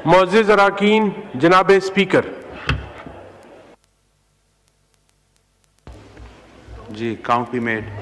मोअज़्ज़िज़ अराकीन, जनाब स्पीकर। जी, काउंट बी मेड।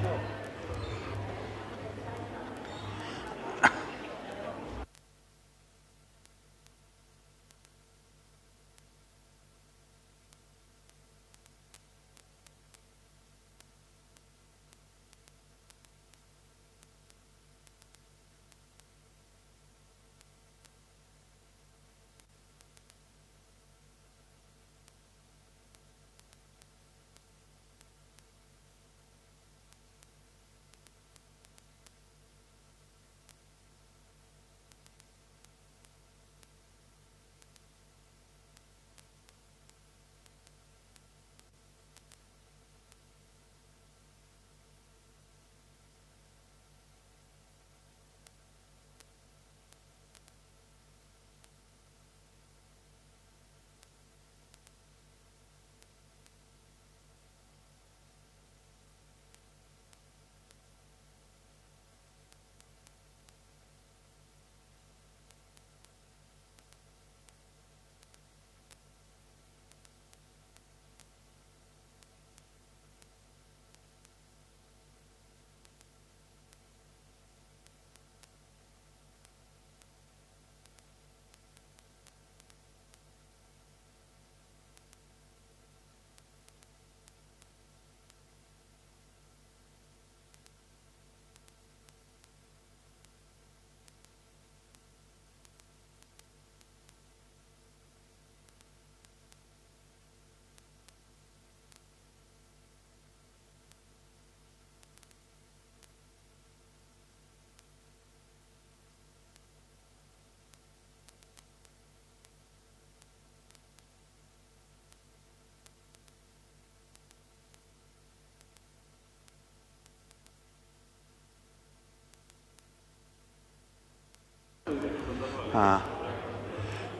हाँ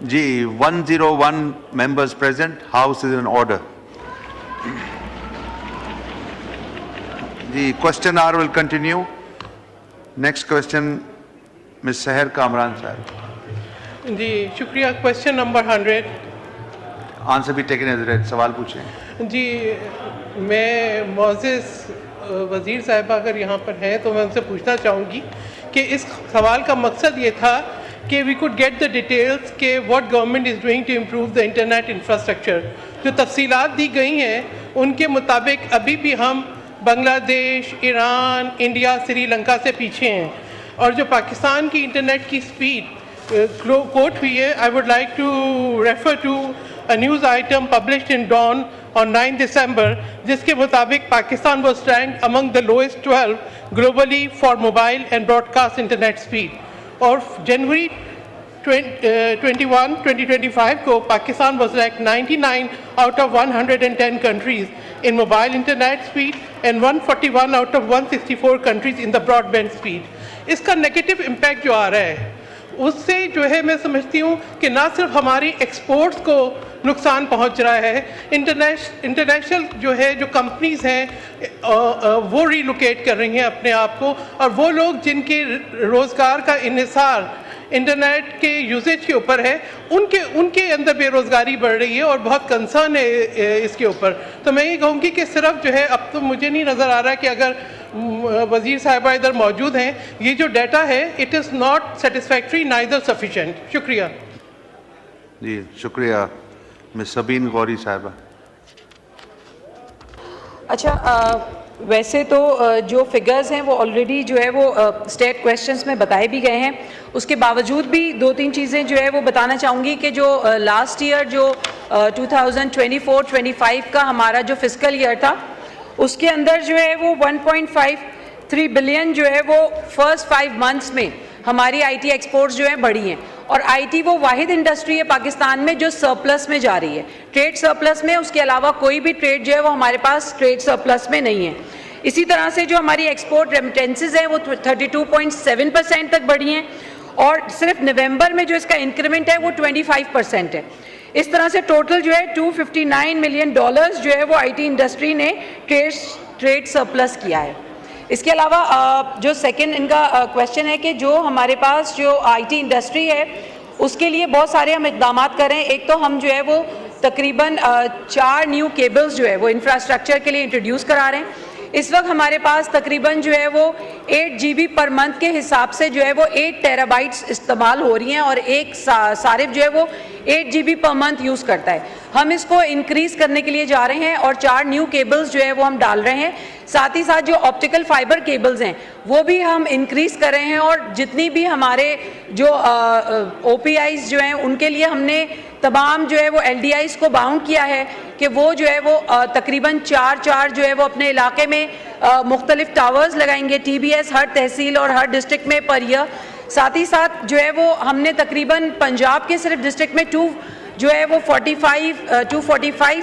जी, 101 members present. House is in order. The question hour will continue. Next question, Ms. Seher Kamran साहब। जी शुक्रिया। Question number 100। आंसर भी टेकन एज रेड। सवाल पूछें। जी मैं मोअज़्ज़िज़ वज़ीर साहिबा अगर यहाँ पर हैं तो मैं उनसे पूछना चाहूँगी कि इस सवाल का मकसद ये था कि we could get the details के what government is doing to improve the internet infrastructure. जो तफसीलात दी गई हैं उनके मुताबिक अभी भी हम बांग्लादेश, ईरान, इंडिया, श्रीलंका से पीछे हैं। और जो पाकिस्तान की इंटरनेट की स्पीड कोट हुई है, I would like to refer to a news item published in Dawn on 9 December, जिसके मुताबिक Pakistan was ranked among the lowest 12 globally for mobile and broadcast internet speed. और जनवरी 21, 2025 को Pakistan was ranked 99 out of 110 countries in mobile internet speed and 141 out of 164 countries in the broadband speed. इसका negative impact जो आ रहा है उससे जो है मैं समझती हूँ कि ना सिर्फ हमारी एक्सपोर्ट्स को नुकसान पहुँच रहा है, इंटरनेशनल जो है जो कंपनीज़ हैं वो रिलोकेट कर रही हैं अपने आप को, और वो लोग जिनके रोज़गार का इन्हिसार इंटरनेट के यूजेज के ऊपर है उनके अंदर बेरोज़गारी बढ़ रही है और बहुत कंसर्न है इसके ऊपर। तो मैं ये कहूँगी कि सिर्फ जो है अब तो मुझे नहीं नज़र आ रहा कि अगर वज़ीर साहिबा इधर मौजूद हैं, ये जो डाटा है it is not satisfactory neither sufficient. शुक्रिया जी, शुक्रिया। मिस सबीन गौरी साहिबा। अच्छा, वैसे तो जो फिगर्स हैं वो ऑलरेडी जो है वो स्टेट क्वेश्चंस में बताए भी गए हैं। उसके बावजूद भी 2-3 चीज़ें जो है वो बताना चाहूँगी कि जो लास्ट ईयर जो 2024-25 का हमारा जो फिस्कल ईयर था उसके अंदर जो है वो 1.53 बिलियन जो है वो फर्स्ट 5 मंथ्स में हमारी आईटी एक्सपोर्ट्स जो है बढ़ी हैं। और आईटी वो वाहिद इंडस्ट्री है पाकिस्तान में जो सरप्लस में जा रही है, ट्रेड सरप्लस में। उसके अलावा कोई भी ट्रेड जो है वो हमारे पास ट्रेड सरप्लस में नहीं है। इसी तरह से जो हमारी एक्सपोर्ट रेमिटेंसेज हैं वो 32.7% तक बढ़ी हैं और सिर्फ नवंबर में जो इसका इंक्रीमेंट है वो 25% है। इस तरह से टोटल जो है $259 मिलियन जो है वो आईटी इंडस्ट्री ने ट्रेड सरप्लस किया है। इसके अलावा जो सेकंड इनका क्वेश्चन है कि जो हमारे पास जो आईटी इंडस्ट्री है उसके लिए बहुत सारे हम इकदाम कर रहे हैं। एक तो हम जो है वो तकरीबन 4 न्यू केबल्स जो है वो इंफ्रास्ट्रक्चर के लिए इंट्रोड्यूस करा रहे हैं। इस वक्त हमारे पास तकरीबन जो है वो 8 GB पर मंथ के हिसाब से जो है वो 8 टेराबाइट्स इस्तेमाल हो रही हैं और एक सारिफ जो है वो 8 GB पर मंथ यूज़ करता है। हम इसको इंक्रीज करने के लिए जा रहे हैं और 4 न्यू केबल्स जो है वो हम डाल रहे हैं। साथ ही साथ जो ऑप्टिकल फाइबर केबल्स हैं वो भी हम इंक्रीज कर रहे हैं और जितनी भी हमारे जो OPIs जो हैं उनके लिए हमने तमाम जो है वो LDIs को बाउंड किया है कि वो जो है वो तकरीबन 4 जो है वो अपने इलाके में मुख्तलिफ टावर्स लगाएंगे TBS हर तहसील और हर डिस्ट्रिक्ट में पर ईयर। साथ ही साथ जो है वो हमने तकरीबन पंजाब के सिर्फ डिस्ट्रिक्ट में 245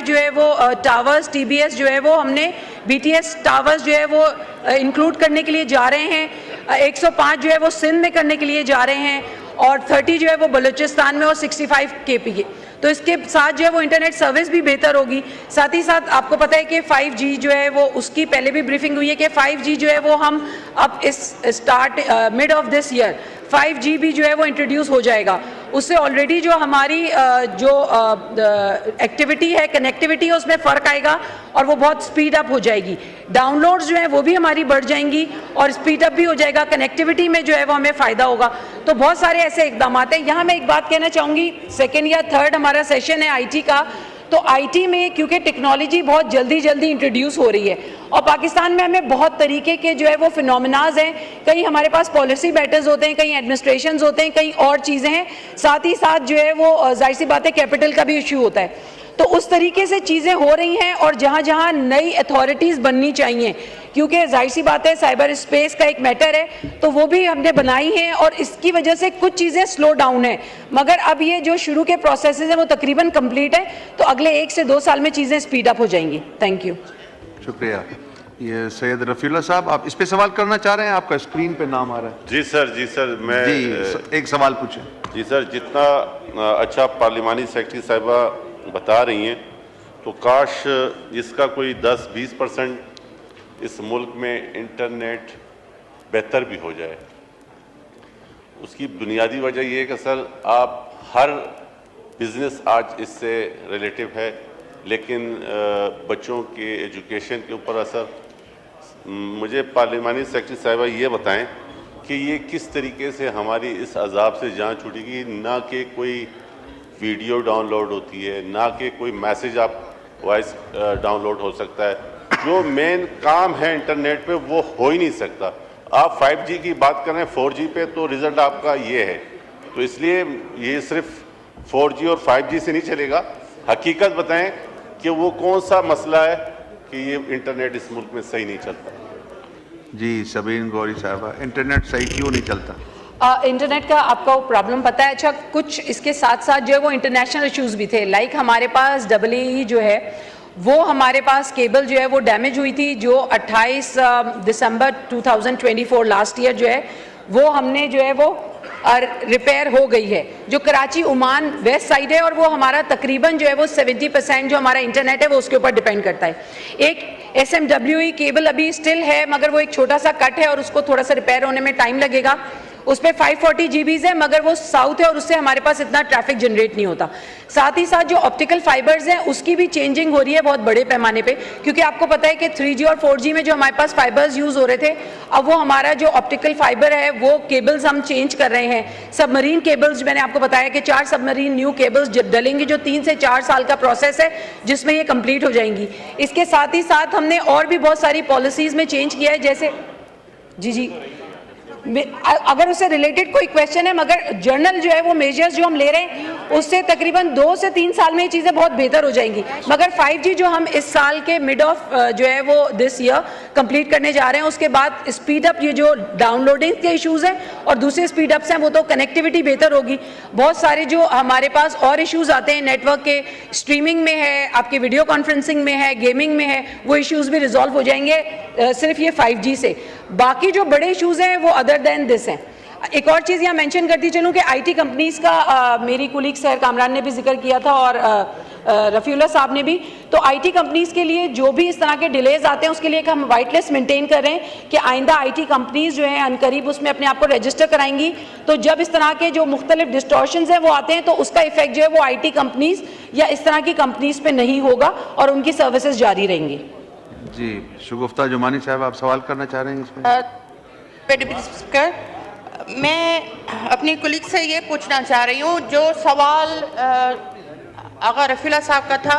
जो है वो टावर्स TBS जो है वो हमने BTS टावर्स जो है वो इंक्लूड करने के लिए जा रहे हैं। 105 जो है वो सिंध में करने के लिए जा रहे हैं और 30 जो है वो बलूचिस्तान में और 65 KP के। तो इसके साथ जो है वो इंटरनेट सर्विस भी बेहतर होगी। साथ ही साथ आपको पता है कि 5G जो है वो उसकी पहले भी ब्रीफिंग हुई है कि 5G जो है वो हम अब इस mid of this year 5G भी जो है वो इंट्रोड्यूस हो जाएगा। उससे ऑलरेडी जो हमारी जो एक्टिविटी है कनेक्टिविटी है उसमें फ़र्क आएगा और वो बहुत स्पीड अप हो जाएगी। डाउनलोड्स जो है वो भी हमारी बढ़ जाएंगी और स्पीड अप भी हो जाएगा। कनेक्टिविटी में जो है वो हमें फ़ायदा होगा। तो बहुत सारे ऐसे इकदाम हैं। यहाँ मैं एक बात कहना चाहूँगी, सेकेंड या थर्ड हमारा सेशन है IT का, तो IT में क्योंकि टेक्नोलॉजी बहुत जल्दी इंट्रोड्यूस हो रही है और पाकिस्तान में हमें बहुत तरीके के जो है वो फिनोमिनाज हैं। कहीं हमारे पास पॉलिसी मैटर्स होते हैं, कहीं एडमिनिस्ट्रेशंस होते हैं, कहीं और चीज़ें हैं। साथ ही साथ जो है वो जाहिर सी बात है कैपिटल का भी इशू होता है। तो उस तरीके से चीज़ें हो रही हैं और जहाँ नई अथॉरिटीज़ बननी चाहिए, क्योंकि जाहिर सी बात है साइबर स्पेस का एक मैटर है, तो वो भी हमने बनाई है और इसकी वजह से कुछ चीज़ें स्लो डाउन है। मगर अब ये जो शुरू के प्रोसेसेस हैं वो तकरीबन कंप्लीट है, तो अगले 1 से 2 साल में चीज़ें स्पीड अप हो जाएंगी। Thank you. शुक्रिया। ये सैयद रफीउल्लाह साहब, आप इस पे सवाल करना चाह रहे हैं? आपका स्क्रीन पे नाम आ रहा है। जी सर मैं जी एक सवाल पूछें। जी सर, जितना अच्छा पार्लिमानी सेक्रेटरी साहिबा बता रही हैं, तो काश इसका कोई 10-20% इस मुल्क में इंटरनेट बेहतर भी हो जाए। उसकी बुनियादी वजह यह है कि सर आप हर बिज़नेस आज इससे रिलेटिव है, लेकिन बच्चों के एजुकेशन के ऊपर असर। मुझे पार्लिमानी सेक्रेटरी साहिबा ये बताएं कि ये किस तरीके से हमारी इस अजाब से जान छूटेगी, ना कि कोई वीडियो डाउनलोड होती है, ना कि कोई मैसेज आप वॉइस डाउनलोड हो सकता है। जो मेन काम है इंटरनेट पे वो हो ही नहीं सकता। आप 5G की बात कर रहे हैं 4G पे, तो रिज़ल्ट आपका ये है। तो इसलिए ये सिर्फ 4G और 5G से नहीं चलेगा। हकीकत बताएं कि वो कौन सा मसला है कि ये इंटरनेट इस मुल्क में सही नहीं चलता। जी सबीन गौरी साहबा, इंटरनेट सही क्यों नहीं चलता? इंटरनेट का आपको प्रॉब्लम पता है? अच्छा, कुछ इसके साथ साथ जो है वो इंटरनेशनल इश्यूज भी थे। लाइक हमारे पास EE जो है वो हमारे पास केबल जो है वो डैमेज हुई थी, जो 28 दिसंबर 2024 लास्ट ईयर जो है वो हमने जो है वो रिपेयर हो गई है, जो कराची ओमान वेस्ट साइड है, और वो हमारा तकरीबन जो है वो 70% जो हमारा इंटरनेट है वो उसके ऊपर डिपेंड करता है। एक SMWE केबल अभी स्टिल है, मगर वो एक छोटा सा कट है और उसको थोड़ा सा रिपेयर होने में टाइम लगेगा। उस पर 540 GB है, मगर वो साउथ है और उससे हमारे पास इतना ट्रैफिक जनरेट नहीं होता। साथ ही साथ जो ऑप्टिकल फाइबर्स हैं उसकी भी चेंजिंग हो रही है बहुत बड़े पैमाने पे, क्योंकि आपको पता है कि 3G और 4G में जो हमारे पास फाइबर्स यूज़ हो रहे थे, अब वो हमारा जो ऑप्टिकल फाइबर है वो केबल्स हम चेंज कर रहे हैं। सबमरीन केबल्स, मैंने आपको बताया कि 4 सबमरीन न्यू केबल्स डलेंगी, जो 3 से 4 साल का प्रोसेस है जिसमें ये कंप्लीट हो जाएंगी। इसके साथ ही साथ हमने और भी बहुत सारी पॉलिसीज़ में चेंज किया है, जैसे जी अगर उससे रिलेटेड कोई क्वेश्चन है, मगर जर्नल जो है वो मेजर्स जो हम ले रहे हैं उससे तकरीबन 2 से 3 साल में ये चीज़ें बहुत बेहतर हो जाएंगी। मगर 5G जो हम इस साल के मिड ऑफ जो है वो दिस ईयर कंप्लीट करने जा रहे हैं, उसके बाद स्पीड अप, ये जो डाउनलोडिंग के इश्यूज़ हैं और दूसरे स्पीड अप्स हैं, वो तो कनेक्टिविटी बेहतर होगी। बहुत सारे जो हमारे पास और इश्यूज़ आते हैं नेटवर्क के, स्ट्रीमिंग में है, आपके वीडियो कॉन्फ्रेंसिंग में है, गेमिंग में है, वो इश्यूज़ भी रिजॉल्व हो जाएंगे सिर्फ ये 5G से। बाकी जो बड़े इश्यूज़ हैं वो अदर देन दिस हैं। एक और चीज़ यहाँ मेंशन करती चलूँ कि IT कंपनीज़ का मेरी कुलीग सहर कामरान ने भी जिक्र किया था, और रफ़ीउल्लाह साहब ने भी। तो आईटी कंपनीज़ के लिए जो भी इस तरह के डिलेज आते हैं उसके लिए एक हम वाइट लिस्ट मेंटेन कर रहे हैं कि आइंदा आईटी कंपनीज़ जो हैं अनकरीब उसमें अपने आप को रजिस्टर कराएंगी। तो जब इस तरह के जो मुख्तलिफ डिस्टॉर्शंस हैं वो आते हैं तो उसका इफेक्ट जो है वो आईटी कंपनीज़ या इस तरह की कंपनीज़ पे नहीं होगा और उनकी सर्विसेज जारी रहेंगी। जी, शगुफ्ता जुमानी साहब, आप सवाल करना चाह रहे हैं इसमें? डिप्टी स्पीकर, मैं अपनी कुलीग से ये पूछना चाह रही हूँ, जो सवाल आगा रफ़ीउल्लाह साहब का था,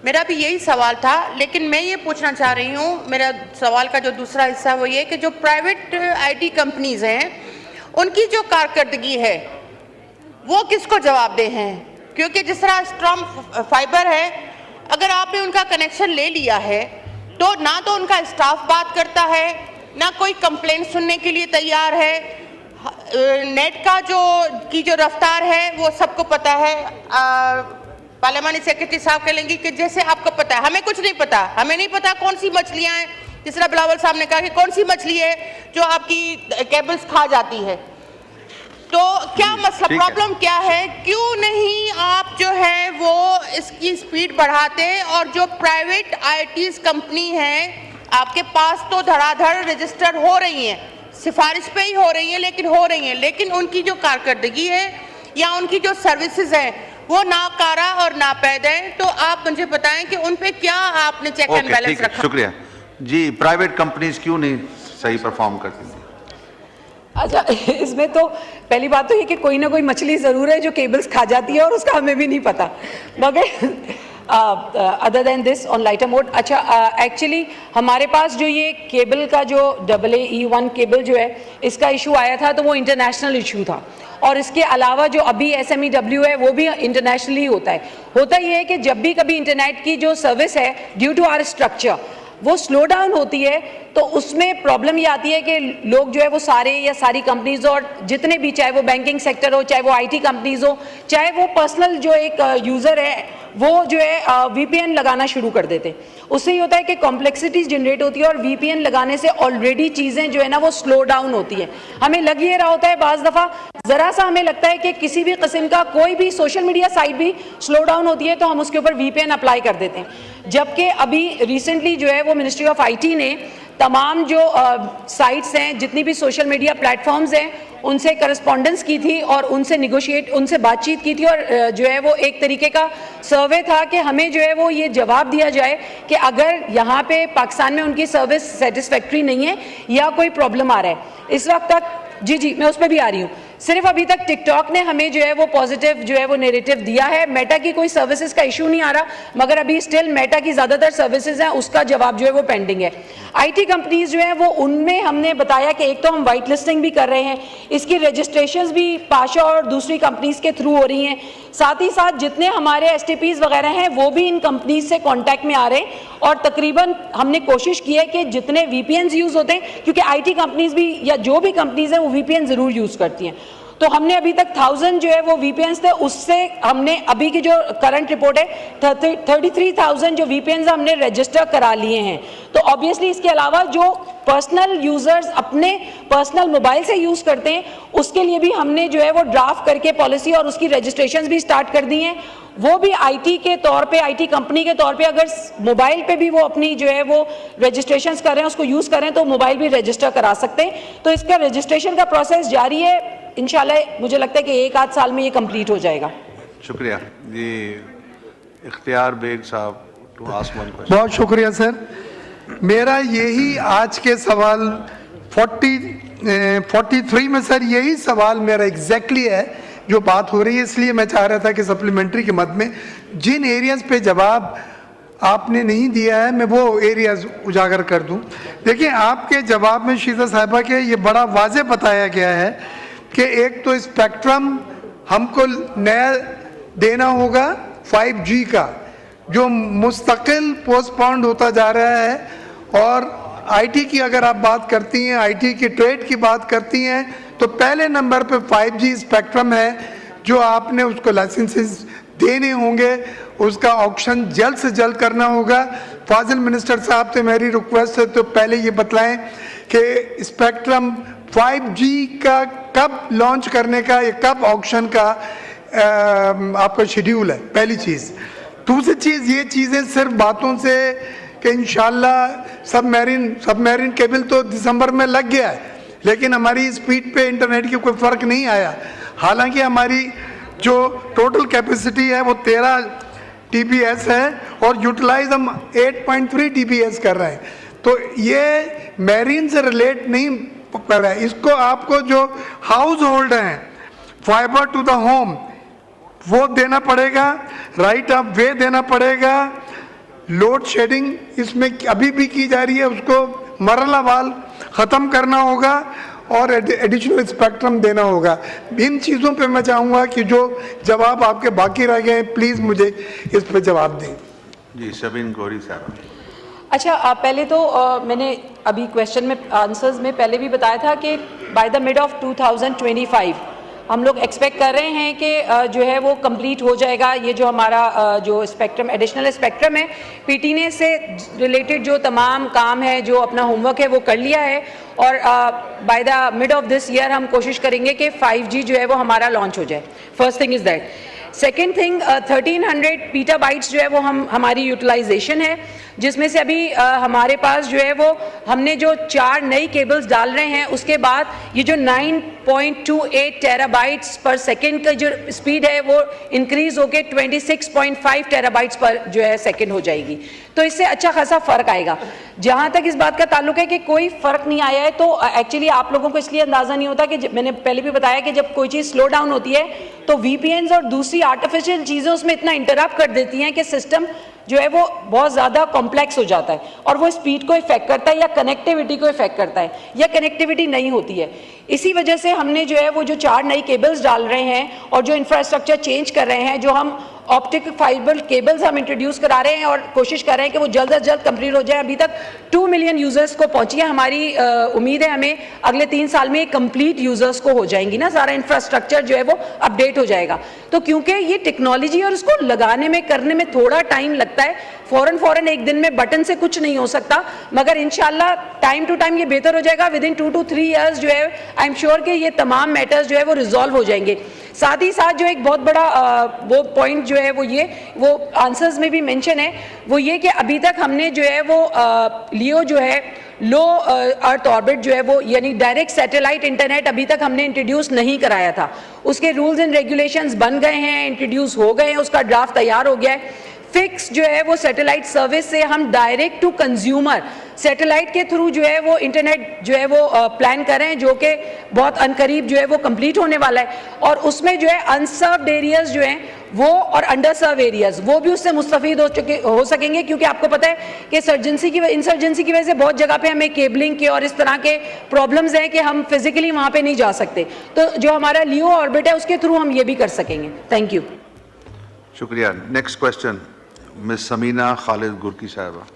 मेरा भी यही सवाल था, लेकिन मैं ये पूछना चाह रही हूँ, मेरा सवाल का जो दूसरा हिस्सा वो ये कि जो प्राइवेट आईटी कंपनीज हैं उनकी जो कारकर्दगी है वो किसको जवाबदेह हैं? क्योंकि जिस तरह स्ट्रॉन्ग फाइबर है, अगर आपने उनका कनेक्शन ले लिया है तो ना तो उनका स्टाफ बात करता है, ना कोई कंप्लेंट सुनने के लिए तैयार है। नेट का जो रफ्तार है वो सबको पता है। पार्लियामानी सेक्रेटरी साहब कहेंगी कि जैसे आपको पता है, हमें कुछ नहीं पता, हमें नहीं पता कौन सी मछलियां हैं। जिस तरह बिलावल साहब ने कहा कि कौन सी मछली है जो आपकी केबल्स खा जाती है। तो क्या मसला, प्रॉब्लम क्या है? क्यों नहीं आप जो है वो इसकी स्पीड बढ़ाते? और जो प्राइवेट आईटीज कंपनी है आपके पास तो धड़ाधड़ रजिस्टर हो रही हैं, सिफारिश पे ही हो रही हैं, लेकिन हो रही हैं, लेकिन उनकी जो कारकर्दगी है या उनकी जो सर्विसेज हैं वो नाकारा और नापैद है। तो आप मुझे बताएं कि उन पे क्या आपने चेक एंड बैलेंस रखा? शुक्रिया जी। प्राइवेट कंपनीज क्यों नहीं सही परफॉर्म करती थी? अच्छा, इसमें तो पहली बात तो ये कि कोई ना कोई मछली ज़रूर है जो केबल्स खा जाती है और उसका हमें भी नहीं पता। मगर other than this on lighter mode, अच्छा एक्चुअली हमारे पास जो ये केबल का जो AAE1 केबल जो है इसका इशू आया था तो वो इंटरनेशनल इशू था। और इसके अलावा जो अभी SMEW है वो भी इंटरनेशनली होता है। होता ये है कि जब भी कभी इंटरनेट की जो सर्विस है ड्यू टू आवर स्ट्रक्चर वो स्लो डाउन होती है तो उसमें प्रॉब्लम ये आती है कि लोग जो है वो सारे या सारी कंपनीज और जितने भी, चाहे वो बैंकिंग सेक्टर हो, चाहे वो आईटी कंपनीज हो, चाहे वो पर्सनल जो एक यूज़र है वो जो है VPN लगाना शुरू कर देते हैं। उससे ये होता है कि कॉम्प्लेक्सिटीज जनरेट होती है और VPN लगाने से ऑलरेडी चीज़ें जो है ना वो स्लो डाउन होती है। हमें लग ये रहा होता है बाज़ दफ़ा, ज़रा सा हमें लगता है कि किसी भी किस्म का कोई भी सोशल मीडिया साइट भी स्लो डाउन होती है तो हम उसके ऊपर VPN अप्लाई कर देते हैं। जबकि अभी रिसेंटली जो है वो मिनिस्ट्री ऑफ IT ने तमाम जो साइट्स हैं, जितनी भी सोशल मीडिया प्लेटफॉर्म्स हैं, उनसे करस्पॉन्डेंस की थी और उनसे बातचीत की थी और जो है वो एक तरीके का सर्वे था कि हमें जो है वो ये जवाब दिया जाए कि अगर यहाँ पे पाकिस्तान में उनकी सर्विस सेटिस्फैक्ट्री नहीं है या कोई प्रॉब्लम आ रहा है। इस वक्त तक जी मैं उस पर भी आ रही हूँ। सिर्फ अभी तक टिकटॉक ने हमें जो है वो पॉजिटिव जो है वो नैरेटिव दिया है। मेटा की कोई सर्विसेज का इशू नहीं आ रहा, मगर अभी स्टिल मेटा की ज़्यादातर सर्विसेज हैं उसका जवाब जो है वो पेंडिंग है। आईटी कंपनीज जो है वो उनमें हमने बताया कि एक तो हम वाइट लिस्टिंग भी कर रहे हैं, इसकी रजिस्ट्रेशंस भी पाशा और दूसरी कंपनीज के थ्रू हो रही हैं। साथ ही साथ जितने हमारे STPs वगैरह हैं वो भी इन कंपनीज से कॉन्टैक्ट में आ रहे हैं और तकरीबन हमने कोशिश की है कि जितने VPNs यूज़ होते हैं, क्योंकि IT कंपनीज भी या जो भी कंपनीज हैं वो VPN ज़रूर यूज़ करती हैं, तो हमने अभी तक 1000 जो है वो VPNs थे, उससे हमने अभी की जो करंट रिपोर्ट है 33,000 जो VPNs हमने रजिस्टर करा लिए हैं। तो ऑब्वियसली इसके अलावा जो पर्सनल यूजर्स अपने पर्सनल मोबाइल से यूज़ करते हैं उसके लिए भी हमने जो है वो ड्राफ्ट करके पॉलिसी और उसकी रजिस्ट्रेशंस भी स्टार्ट कर दी हैं। वो भी IT के तौर पे, IT कंपनी के तौर पे अगर मोबाइल पे भी वो अपनी जो है वो रजिस्ट्रेशंस कर रहे हैं, उसको यूज़ कर रहे हैं, तो मोबाइल भी रजिस्टर करा सकते हैं। तो इसका रजिस्ट्रेशन का प्रोसेस जारी है, इंशाल्लाह मुझे लगता है कि 1-8 साल में ये कंप्लीट हो जाएगा। शुक्रिया जी। इख्तियार बेग साहब, टू आस्क वन क्वेश्चन। बहुत शुक्रिया सर। मेरा यही आज के सवाल 43 में सर यही सवाल मेरा एग्जैक्टली है जो बात हो रही है, इसलिए मैं चाह रहा था कि सप्लीमेंट्री के मद में जिन एरियाज पे जवाब आपने नहीं दिया है मैं वो एरियाज उजागर कर दूं। देखिए, आपके जवाब में शीजा साहिबा के ये बड़ा वाज़े बताया गया है कि एक तो स्पेक्ट्रम हमको नया देना होगा 5G का, जो मुस्तकिल पोस्टपोन्ड होता जा रहा है, और IT की अगर आप बात करती हैं, IT की ट्रेड की बात करती हैं, तो पहले नंबर पे 5G स्पेक्ट्रम है जो आपने उसको लाइसेंसेस देने होंगे, उसका ऑक्शन जल्द से जल्द करना होगा। फाजिल मिनिस्टर साहब से मेरी रिक्वेस्ट है तो पहले ये बतलाएं कि स्पेक्ट्रम 5G का कब लॉन्च करने का या कब ऑक्शन का आपका शेड्यूल है, पहली चीज़। दूसरी चीज़, ये चीज़ें सिर्फ बातों से कि इंशाल्लाह सबमरीन केबल तो दिसंबर में लग गया है, लेकिन हमारी स्पीड पे इंटरनेट की कोई फ़र्क नहीं आया। हालांकि हमारी जो टोटल कैपेसिटी है वो 13 TBS है और यूटिलाइज हम 8.3 TBS कर रहे हैं। तो ये मैरीन से रिलेट नहीं कर रहा है। इसको आपको जो हाउस होल्ड हैं, फाइबर टू द होम वो देना पड़ेगा, राइट ऑफ वे देना पड़ेगा, लोड शेडिंग इसमें अभी भी की जा रही है, उसको मरहलावार ख़त्म करना होगा और एडिशनल स्पेक्ट्रम देना होगा। इन चीज़ों पे मैं चाहूँगा कि जो जवाब आपके बाकी रह गए हैं प्लीज़ मुझे इस पे जवाब दें। जी शबीन गौरी साहब। अच्छा, पहले तो मैंने अभी क्वेश्चन में आंसर्स में पहले भी बताया था कि बाय द मिड ऑफ 2025 हम लोग एक्सपेक्ट कर रहे हैं कि जो है वो कंप्लीट हो जाएगा। ये जो हमारा जो स्पेक्ट्रम, एडिशनल स्पेक्ट्रम है, पीटी ने से रिलेटेड जो तमाम काम है, जो अपना होमवर्क है वो कर लिया है और by the mid of this year हम कोशिश करेंगे कि 5G जो है वो हमारा लॉन्च हो जाए। First thing is that. Second thing, 1300 पीटाबाइट्स जो है वो हमारी यूटिलाइजेशन है, जिसमें से अभी हमारे पास जो है वो हमने जो 4 नई केबल्स डाल रहे हैं, उसके बाद ये जो 9.28 टेराबाइट्स पर सेकेंड का जो स्पीड है वो इंक्रीज होकर 26.5 टेराबाइट्स पर जो है सेकेंड हो जाएगी। तो इससे अच्छा खासा फ़र्क आएगा। जहाँ तक इस बात का ताल्लुक है कि कोई फ़र्क नहीं आया है, तो एक्चुअली आप लोगों को इसलिए अंदाज़ा नहीं होता कि मैंने पहले भी बताया कि जब कोई चीज़ स्लो डाउन होती है तो VPNs और दूसरी आर्टिफिशियल चीज़ें उसमें इतना इंटरप्ट कर देती हैं कि सिस्टम जो है वो बहुत ज़्यादा कॉम्प्लेक्स हो जाता है और वो स्पीड को इफेक्ट करता है या कनेक्टिविटी को इफेक्ट करता है या कनेक्टिविटी नहीं होती है। इसी वजह से हमने जो है वो जो 4 नई केबल्स डाल रहे हैं और जो इंफ्रास्ट्रक्चर चेंज कर रहे हैं, जो हम ऑप्टिक फाइबर केबल्स हम इंट्रोड्यूस करा रहे हैं और कोशिश कर रहे हैं कि वो जल्द से जल्द कंप्लीट हो जाए। अभी तक 2 मिलियन यूजर्स को पहुंची है। हमारी उम्मीद है हमें अगले 3 साल में कंप्लीट यूजर्स को हो जाएंगी ना, सारा इंफ्रास्ट्रक्चर जो है वो अपडेट हो जाएगा। तो क्योंकि ये टेक्नोलॉजी और इसको लगाने में करने में थोड़ा टाइम लगता है, फौरन एक दिन में बटन से कुछ नहीं हो सकता, मगर इंशाल्लाह टाइम टू टाइम ये बेहतर हो जाएगा। विद इन 2 to 3 ईयर्स जो है आई एम श्योर कि ये तमाम मैटर्स जो है वो रिजॉल्व हो जाएंगे। साथ ही साथ जो एक बहुत बड़ा वो पॉइंट जो है वो आंसर्स में भी मेंशन है, वो ये कि अभी तक हमने जो है वो लियो जो है लो अर्थ ऑर्बिट जो है वो यानी डायरेक्ट सैटेलाइट इंटरनेट अभी तक हमने इंट्रोड्यूस नहीं कराया था। उसके रूल्स एंड रेगुलेशंस बन गए हैं, इंट्रोड्यूस हो गए हैं, उसका ड्राफ्ट तैयार हो गया है। फिक्स जो है वो सैटेलाइट सर्विस से हम डायरेक्ट टू कंज्यूमर सैटेलाइट के थ्रू जो है वो इंटरनेट जो है वो प्लान कर रहे हैं, जो कि बहुत अनकरीब जो है वो कंप्लीट होने वाला है। और उसमें जो है अनसर्व्ड एरियाज जो हैं वो और अंडर सर्व एरियाज वो भी उससे मुस्तफीद हो सकेंगे, क्योंकि आपको पता है कि इंसर्जेंसी की वजह से बहुत जगह पे हमें केबलिंग के और इस तरह के प्रॉब्लम्स हैं कि हम फिजिकली वहाँ पे नहीं जा सकते। तो जो हमारा लियो ऑर्बिट है उसके थ्रू हम ये भी कर सकेंगे। Thank you. शुक्रिया। Next question miss Samina Khalid Gurki साहबा।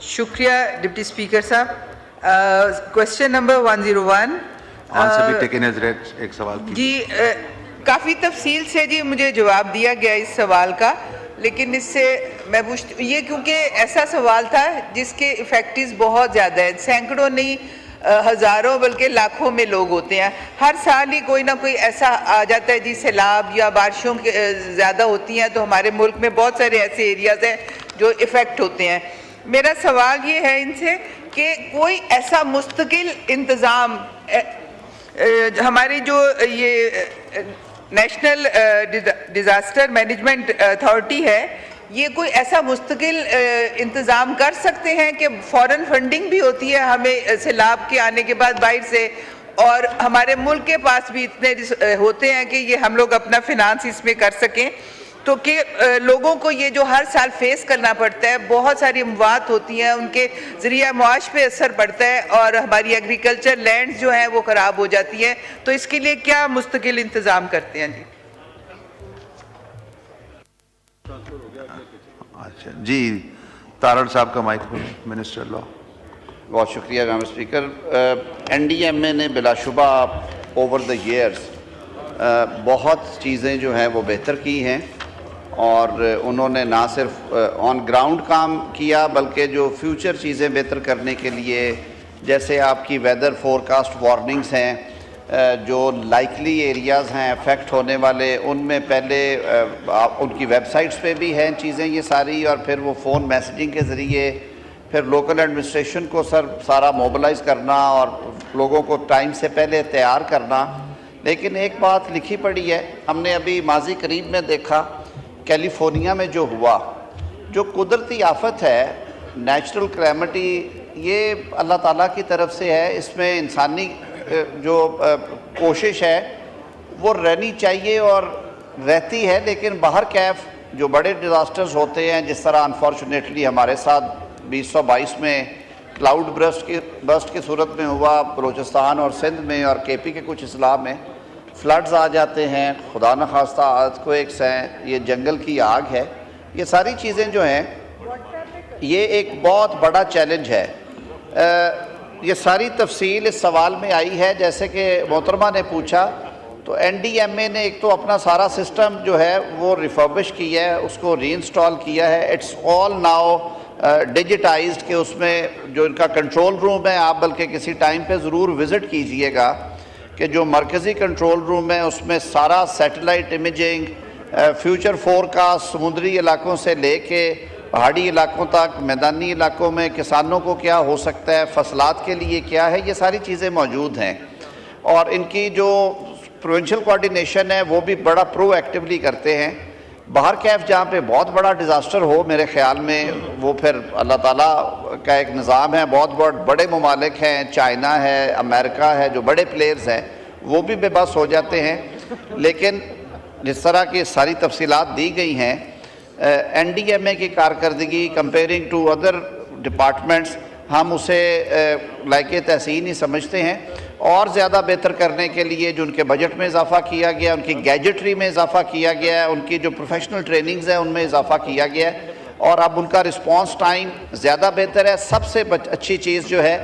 शुक्रिया डिप्टी स्पीकर साहब। क्वेश्चन नंबर 101 आंसर भी टेकन एज रेड। एक सवाल जी काफ़ी तफसील से जी मुझे जवाब दिया गया इस सवाल का, लेकिन इससे मैं पूछती ये क्योंकि ऐसा सवाल था जिसके इफेक्टिव्स बहुत ज़्यादा हैं, सैकड़ों नहीं हज़ारों बल्कि लाखों में लोग होते हैं। हर साल ही कोई ना कोई ऐसा आ जाता है जी, सैलाब या बारिशों ज़्यादा होती हैं, तो हमारे मुल्क में बहुत सारे ऐसे एरियाज़ हैं जो इफ़ेक्ट होते हैं। मेरा सवाल ये है इनसे कि कोई ऐसा मुस्तकिल इंतज़ाम हमारी जो ये नेशनल डिज़ास्टर मैनेजमेंट अथॉरिटी है, ये कोई ऐसा मुस्तकिल इंतज़ाम कर सकते हैं कि फ़ौरन फंडिंग भी होती है हमें सैलाब के आने के बाद बाहर से, और हमारे मुल्क के पास भी इतने होते हैं कि ये हम लोग अपना फिनांस इसमें कर सकें, तो कि लोगों को ये जो हर साल फेस करना पड़ता है, बहुत सारी अमवात होती हैं, उनके ज़रिया मुआश पे असर पड़ता है और हमारी एग्रीकल्चर लैंड्स जो हैं वो ख़राब हो जाती हैं। तो इसके लिए क्या मुस्तकिल इंतज़ाम करते हैं जी? अच्छा जी, तारड़ साहब का माइक मिनिस्टर लॉ। बहुत शुक्रिया जनाब स्पीकर। NDMA ने बिलाशुबा ओवर द ईयर्स बहुत चीज़ें जो हैं वो बेहतर की हैं, और उन्होंने ना सिर्फ ऑन ग्राउंड काम किया बल्कि जो फ्यूचर चीज़ें बेहतर करने के लिए, जैसे आपकी वेदर फोरकास्ट वार्निंग्स हैं, जो लाइकली एरियाज़ हैं अफेक्ट होने वाले, उनमें पहले उनकी वेबसाइट्स पे भी हैं चीज़ें ये सारी, और फिर वो फ़ोन मैसेजिंग के ज़रिए फिर लोकल एडमिनिस्ट्रेशन को सारा मोबिलाइज़ करना और लोगों को टाइम से पहले तैयार करना। लेकिन एक बात लिखी पड़ी है, हमने अभी माजी करीब में देखा कैलिफोर्निया में जो हुआ, जो कुदरती आफत है, नेचुरल कैलेमिटी, ये अल्लाह ताला की तरफ से है। इसमें इंसानी जो कोशिश है वो रहनी चाहिए और रहती है, लेकिन बाहर कैफ जो बड़े डिज़ास्टर्स होते हैं, जिस तरह अनफॉर्चुनेटली हमारे साथ 2022 में क्लाउड बर्स्ट की सूरत में हुआ बलूचिस्तान और सिंध में और केपी के कुछ अजला में, फ्लड्स आ जाते हैं, खुदा न खास्ता अर्थक्वेक्स हैं, ये जंगल की आग है, ये सारी चीज़ें जो हैं ये एक बहुत बड़ा चैलेंज है। ये सारी तफसील इस सवाल में आई है, जैसे कि मोहतरमा ने पूछा, तो NDMA ने एक तो अपना सारा सिस्टम जो है वो रिफर्बिश किया है, उसको रीइंस्टॉल किया है। इट्स ऑल नाउ डिजिटाइज्ड, कि उसमें जो इनका कंट्रोल रूम है, आप बल्कि किसी टाइम पे ज़रूर विज़िट कीजिएगा कि जो मरकज़ी कंट्रोल रूम है उसमें सारा सैटेलाइट इमेजिंग, फ्यूचर फोरकास्ट, समुद्री इलाकों से लेके पहाड़ी इलाकों तक, मैदानी इलाकों में किसानों को क्या हो सकता है, फसलात के लिए क्या है, ये सारी चीज़ें मौजूद हैं। और इनकी जो प्रोविंशियल कोऑर्डिनेशन है वो भी बड़ा प्रोएक्टिवली करते हैं। बाहर कैफ जहाँ पे बहुत बड़ा डिज़ास्टर हो, मेरे ख़्याल में वो फिर अल्लाह ताला का एक निज़ाम है। बहुत बड़े ममालिक हैं, चाइना है, अमेरिका है, जो बड़े प्लेयर्स हैं वो भी बेबस हो जाते हैं। लेकिन जिस तरह की सारी तफसीलात दी गई हैं, NDMA की कारकर्दगी कंपेयरिंग टू अदर डिपार्टमेंट्स, हम उसे लायक तहसीन ही समझते हैं। और ज़्यादा बेहतर करने के लिए जो उनके बजट में इजाफ़ा किया गया, उनकी गैजेटरी में इजाफ़ा किया गया है, उनकी जो प्रोफेशनल ट्रेनिंग्स हैं उनमें इजाफ़ा किया गया है, और अब उनका रिस्पांस टाइम ज़्यादा बेहतर है। सबसे अच्छी चीज़ जो है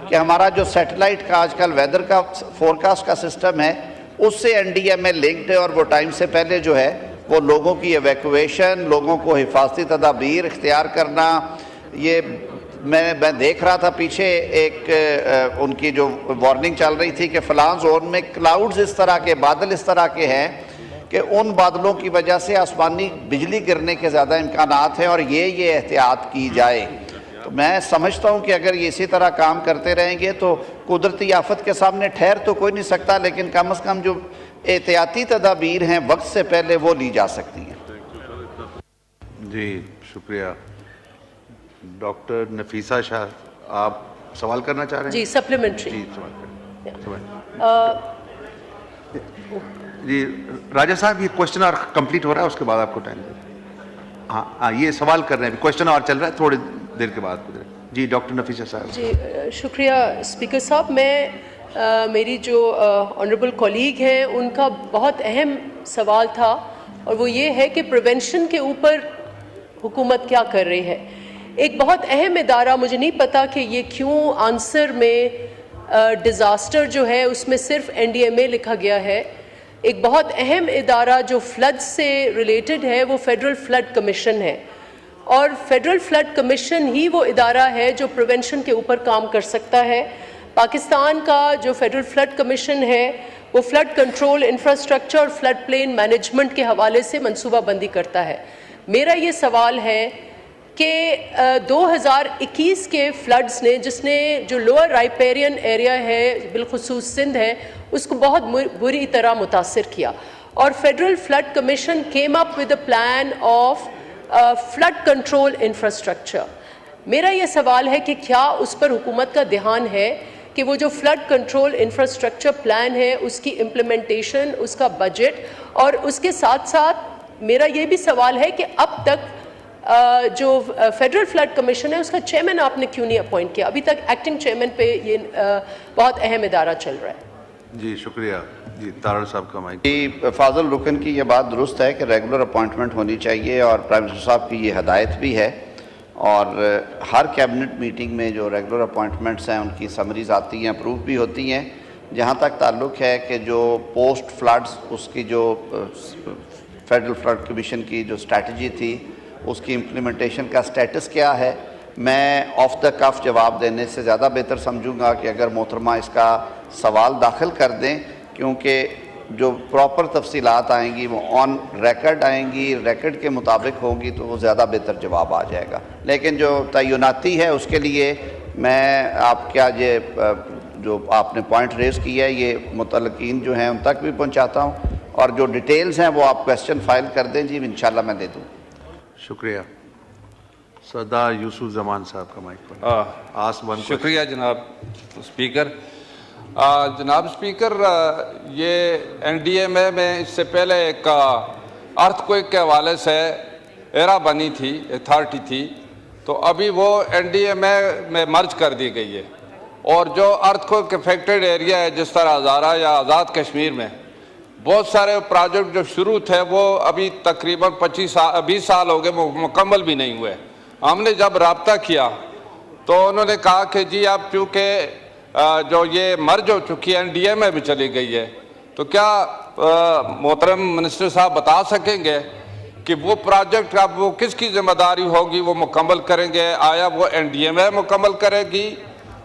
कि हमारा जो सैटेलाइट का आजकल वेदर का फोरकास्ट का सिस्टम है, उससे NDMA लिंक्ड है, और वो टाइम से पहले जो है वो लोगों की एवैक्यूएशन, लोगों को हिफाजती तदाबीर इख्तियार करना। ये मैं देख रहा था पीछे एक उनकी जो वार्निंग चल रही थी कि फ़लाँ जोन में क्लाउड्स इस तरह के, बादल इस तरह के हैं कि उन बादलों की वजह से आसमानी बिजली गिरने के ज़्यादा इम्कानात हैं, और ये एहतियात की जाए। तो मैं समझता हूँ कि अगर ये इसी तरह काम करते रहेंगे तो कुदरती आफत के सामने ठहर तो कोई नहीं सकता, लेकिन कम अज़ कम जो एहतियाती तदाबीर हैं वक्त से पहले वो ली जा सकती हैं। जी शुक्रिया। डॉक्टर नफीसा शाह, आप सवाल करना चाह रहे हैं? जी, सप्लीमेंट्री। जी सवाल जी राजा साहब, ये क्वेश्चन और कंप्लीट हो रहा है, उसके बाद आपको टाइम दे। हाँ, ये सवाल कर रहे हैं, क्वेश्चन और चल रहा है, थोड़ी देर के बाद। जी डॉक्टर नफीसा साहब। जी शुक्रिया स्पीकर साहब। मैं मेरी जो ऑनरेबल कॉलीग हैं उनका बहुत अहम सवाल था, और वो ये है कि प्रिवेंशन के ऊपर हुकूमत क्या कर रही है। एक बहुत अहम इदारा, मुझे नहीं पता कि ये क्यों आंसर में डिज़ास्टर जो है उसमें सिर्फ NDMA लिखा गया है। एक बहुत अहम इदारा जो फ्लड से रिलेटेड है वो फेडरल फ्लड कमीशन है, और फेडरल फ्लड कमीशन ही वो इदारा है जो प्रिवेंशन के ऊपर काम कर सकता है। पाकिस्तान का जो फेडरल फ्लड कमीशन है वो फ्लड कंट्रोल, इंफ्रास्ट्रक्चर और फ्लड प्लेन मैनेजमेंट के हवाले से मनसूबाबंदी करता है। मेरा ये सवाल है कि 2021 के फ्लड्स ने, जिसने जो लोअर राइपेरियन एरिया है बिलखुसूस सिंध है, उसको बहुत बुरी तरह मुतासिर किया, और federal flood commission came up with a plan of flood control infrastructure. मेरा ये सवाल है कि क्या उस पर हुकूमत का ध्यान है कि वो जो फ्लड कंट्रोल इंफ्रास्ट्रक्चर प्लान है उसकी इम्प्लीमेंटेशन, उसका बजट, और उसके साथ साथ मेरा ये भी सवाल है कि अब तक जो फेडरल फ्लड कमीशन है उसका चेयरमैन आपने क्यों नहीं अपॉइंट किया? अभी तक एक्टिंग चेयरमैन पे ये बहुत अहम इदारा चल रहा है। जी शुक्रिया। जी तारड़ साहब का माइक। जी फाजल रुकन की ये बात दुरुस्त है कि रेगुलर अपॉइंटमेंट होनी चाहिए, और प्राइम मिनिस्टर साहब की ये हदायत भी है, और हर कैबिनेट मीटिंग में जो रेगुलर अपॉइंटमेंट्स हैं उनकी समरीज आती हैं, अप्रूव भी होती हैं। जहाँ तक ताल्लुक़ है कि जो पोस्ट फ्लड्स, उसकी जो फेडरल फ्लड कमीशन की जो स्ट्रैटेजी थी उसकी इम्प्लीमेंटेशन का स्टेटस क्या है, मैं ऑफ द कफ जवाब देने से ज़्यादा बेहतर समझूंगा कि अगर मोहतरमा इसका सवाल दाखिल कर दें, क्योंकि जो प्रॉपर तफसीलात आएंगी वो ऑन रिकॉर्ड आएंगी, रिकॉर्ड के मुताबिक होंगी, तो वो ज़्यादा बेहतर जवाब आ जाएगा। लेकिन जो तयनाती है उसके लिए मैं आपका ये जो आपने पॉइंट रेज़ किया है ये मुतल्लिकीन जो हैं उन तक भी पहुंचाता हूं, और जो डिटेल्स हैं वो आप क्वेश्चन फाइल कर दें जी, इंशाल्लाह मैं दे दूँ। शुक्रिया। सरदार यूसुफ जमान साहब का माइक पर। शुक्रिया जनाब स्पीकर। जनाब स्पीकर, ये एनडीएमए में इससे पहले एक अर्थक्वेक के हवाले से एरा बनी थी, अथॉरिटी थी, तो अभी वो एनडीएमए में मर्ज कर दी गई है, और जो अर्थक्वेक अफेक्टेड एरिया है जिस तरह हज़ारा या आज़ाद कश्मीर में बहुत सारे प्रोजेक्ट जो शुरू थे वो अभी तकरीबन 20 साल हो गए, मुकम्मल भी नहीं हुए। हमने जब रब्ता किया तो उन्होंने कहा कि जी आप चूँकि जो ये मर्ज हो चुकी है एनडीएमए में चली गई है, तो क्या मोहतरम मिनिस्टर साहब बता सकेंगे कि वो प्रोजेक्ट अब वो किसकी जिम्मेदारी होगी, वो मुकम्मल करेंगे? आया वो एनडीएमए मुकम्मल करेगी